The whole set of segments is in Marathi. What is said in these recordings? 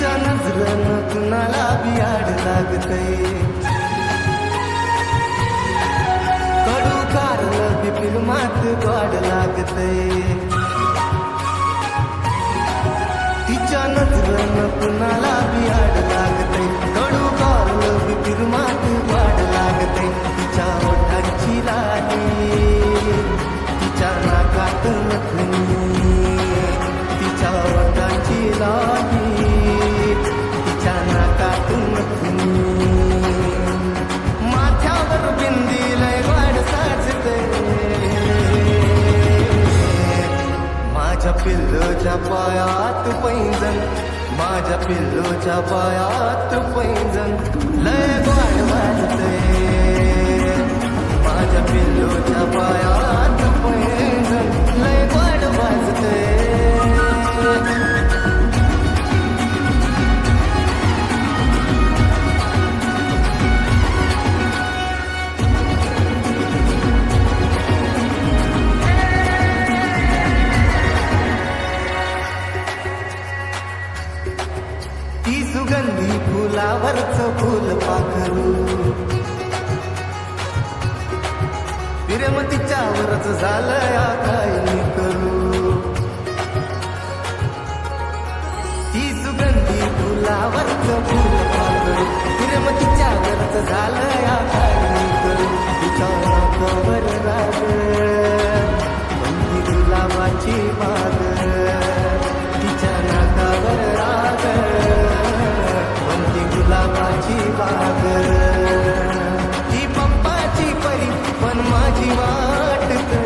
तिच्या नजरेनं कुणाला बियाड लागतंय, कडू कारलं बी फिल्मात गोड लागतंय. तिच्या नजरेनं कुणाला बियाड लागतंय, कडू कारलं बी फिल्मात गोड लागतंय. तिच्या ओठांची लाली, तिच्या नाकात नथनी, तिच्या ओठांची लाली, तिच्या नाकात नथनी. माथ्यावर बिंदी लय वाढ साजते, माझ्या पिल्लूच्या पायात पैंजण, माझ्या पिल्लूच्या पायात पैंजण लय वाढ वाजते. माझ्या पिल्लूच्या पायात पैंजण लय वाढ वाजते. ती सुगंधी फुलावरचं फुल पाखरू, प्रेम तिच्यावरच झालंय काय मी करू. ती सुगंधी फुलावरचं फुल पाखरू, प्रेम तिच्यावरच झालंय काय मी करू. तिच्या नाकावर राग, बंदी गुलाबाची बाग, तिच्या नाकावर राग, बंदी गुलाबाची बाग. ही पप्पाची परी पण माझी वाटते,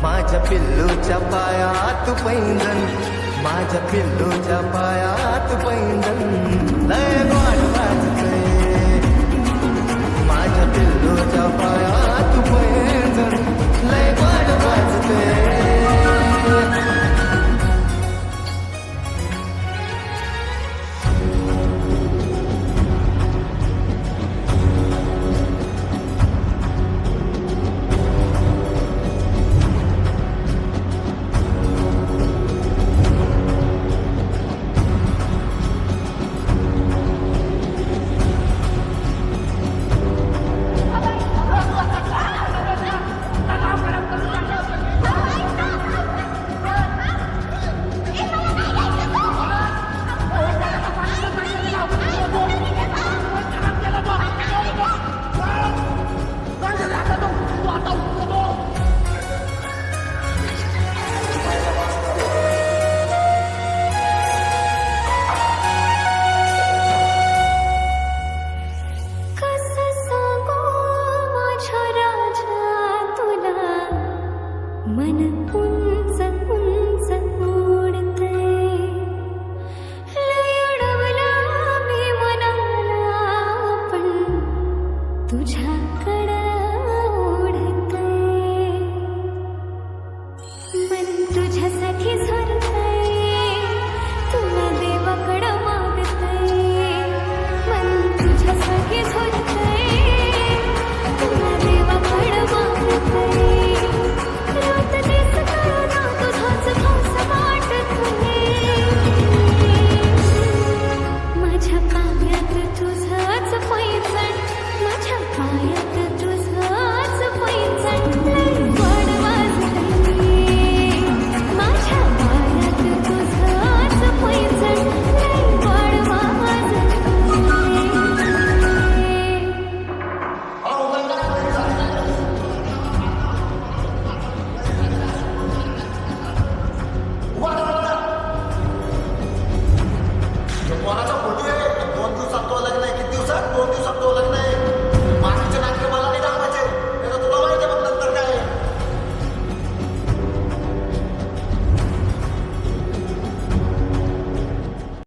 माझ्या पिल्लूच्या पायात पैंजण, माझ्या पिल्लूच्या पायात पैंजण लय गोड वाजते. माझ्या पिल्लूच्या पायात पैंजण लय गोड वाजते.